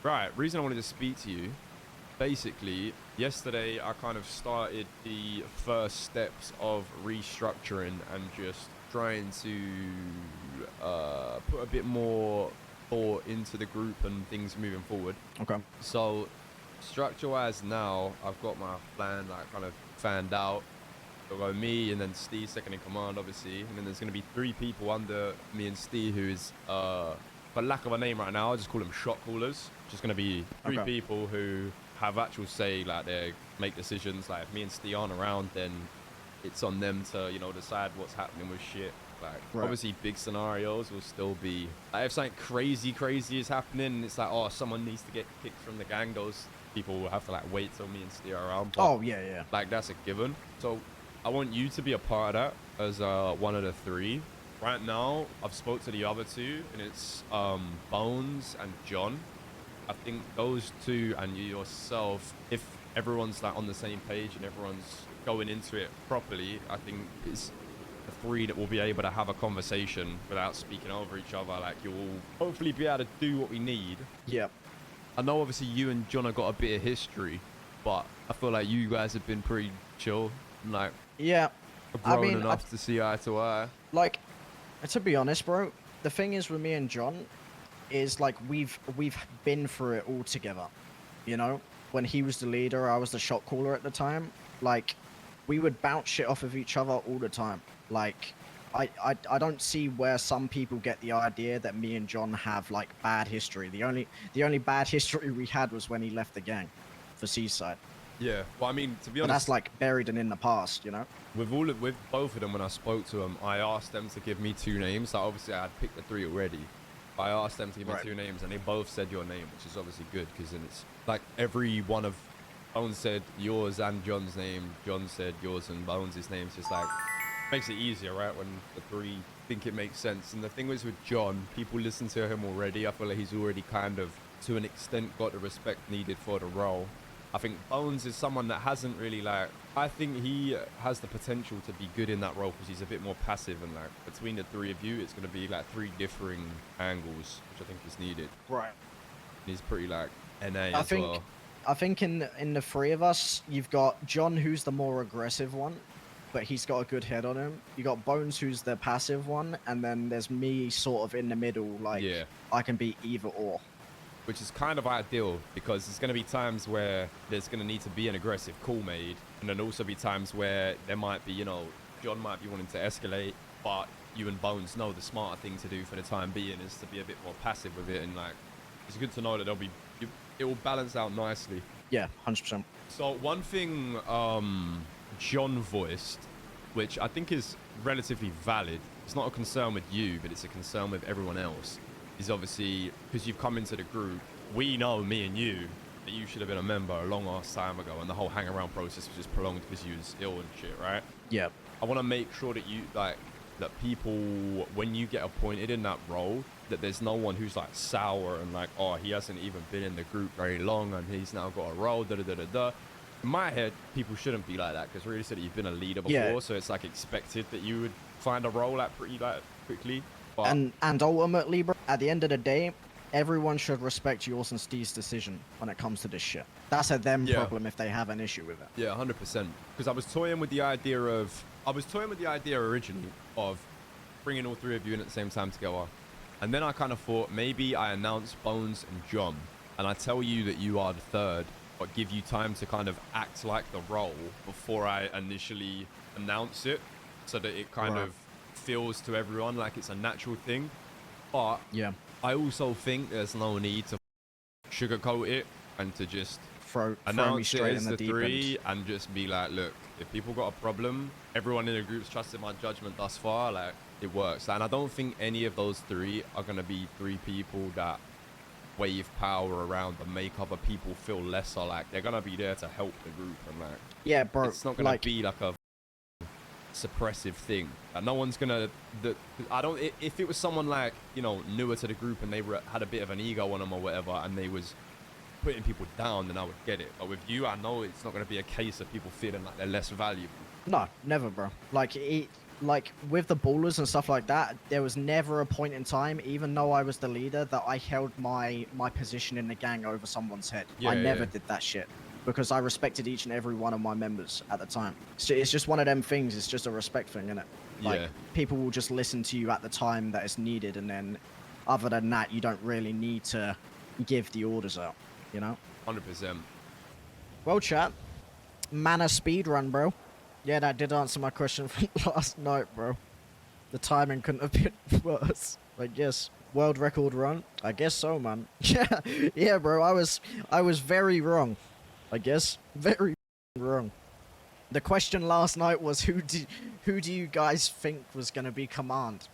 Right, reason I wanted to speak to you, basically, yesterday I kind of started the first steps of restructuring and just trying to put a bit more thought into the group and things moving forward. Okay. So, structure-wise now, I've got my plan like kind of fanned out. It'll go me and then Steve second in command, obviously, and then there's going to be 3 people under me and Steve who is, for lack of a name right now, I'll just call them shot callers. Just going to be 3 people who have actual say, like they make decisions. Like if me and Steve aren't around, then it's on them to, you know, decide what's happening with shit. Like obviously big scenarios will still be, like if something crazy is happening, it's like, oh, someone needs to get kicked from the gang, those people will have to like wait till me and Steve are around. But, yeah. like that's a given. So I want you to be a part of that as one of the 3. Right now, I've spoke to the other 2, and it's Bones and John. I think those 2 and you yourself, if everyone's like on the same page and everyone's going into it properly, I think it's the 3 that will be able to have a conversation without speaking over each other. Like you'll hopefully be able to do what we need. Yep. I know obviously you and John have got a bit of history, but I feel like you guys have been pretty chill. Like, yeah, grown enough to see eye to eye. Like, to be honest, bro, the thing is with me and John is like we've been through it all together. You know, when he was the leader, I was the shot caller at the time. Like, we would bounce shit off of each other all the time. Like, I don't see where some people get the idea that me and John have like bad history. The only bad history we had was when he left the gang for Seaside. Yeah, well, I mean, to be honest, but that's like buried and in the past, you know. With both of them, when I spoke to them, I asked them to give me 2 names. So obviously, I had picked the 3 already. But I asked them to give me 2 names, and they both said your name, which is obviously good because then it's like every one of Bones said yours and John's name. John said yours and Bones' name. It's just like makes it easier, right? When the 3 think it makes sense. And the thing was with John, people listen to him already. I feel like he's already kind of, to an extent, got the respect needed for the role. I think Bones is someone that hasn't really like, I think he has the potential to be good in that role because he's a bit more passive, and like between the 3 of you, it's going to be like 3 differing angles, which I think is needed. Right. He's pretty like NA as well. I think in the 3 of us, you've got John, who's the more aggressive one, but he's got a good head on him. You got Bones, who's the passive one, and then there's me sort of in the middle, like I can be either or. Which is kind of ideal because there's going to be times where there's going to need to be an aggressive call made, and then also be times where there might be, you know, John might be wanting to escalate, but you and Bones know the smarter thing to do for the time being is to be a bit more passive with it, and like it's good to know that it will balance out nicely. Yeah, 100%. So one thing John voiced, which I think is relatively valid, it's not a concern with you, but it's a concern with everyone else, is obviously because you've come into the group, we know, me and you, that you should have been a member a long ass time ago, and the whole hang around process was just prolonged because you was ill and shit, right? Yeah. I want to make sure that you like that people, when you get appointed in that role, that there's no one who's like sour and like, oh, he hasn't even been in the group very long and he's now got a role, da-da-da-da-da. In my head, people shouldn't be like that because really said that you've been a leader before, so it's like expected that you would find a role at pretty like quickly. But and ultimately, bro, at the end of the day, everyone should respect yours and Steve's decision when it comes to this shit. That's a them problem if they have an issue with it. Yeah, 100%. Because I was toying with the idea originally of bringing all 3 of you in at the same time together. And then I kind of thought maybe I announce Bones and John, and I tell you that you are the 3rd, but give you time to kind of act like the role before I initially announce it, so that it kind of feels to everyone like it's a natural thing. But I also think there's no need to sugarcoat it and to just announce it as the 3 and just be like, look, if people got a problem, everyone in the group's trusted my judgment thus far, like it works. And I don't think any of those 3 are going to be 3 people that wave power around and make other people feel lesser. Like they're going to be there to help the group, and like bro, it's not going to be like a suppressive thing. No one's gonna if it was someone like, you know, newer to the group and they had a bit of an ego on them or whatever, and they was putting people down, then I would get it. But with you, I know it's not going to be a case of people feeling like they're less valuable. No, never, bro. Like like with the ballers and stuff like that, there was never a point in time, even though I was the leader, that I held my position in the gang over someone's head. I never did that shit because I respected each and every one of my members at the time. So it's just one of them things. It's just a respect thing, innit? Like people will just listen to you at the time that it's needed, and then other than that, you don't really need to give the orders out. You know? 100%. Well, chat, manor speed run, bro. Yeah, that did answer my question from last night, bro. The timing couldn't have been worse. I guess. World record run? I guess so, man. Yeah, bro. I was very wrong. I guess. Very wrong. The question last night was who do you guys think was gonna be command?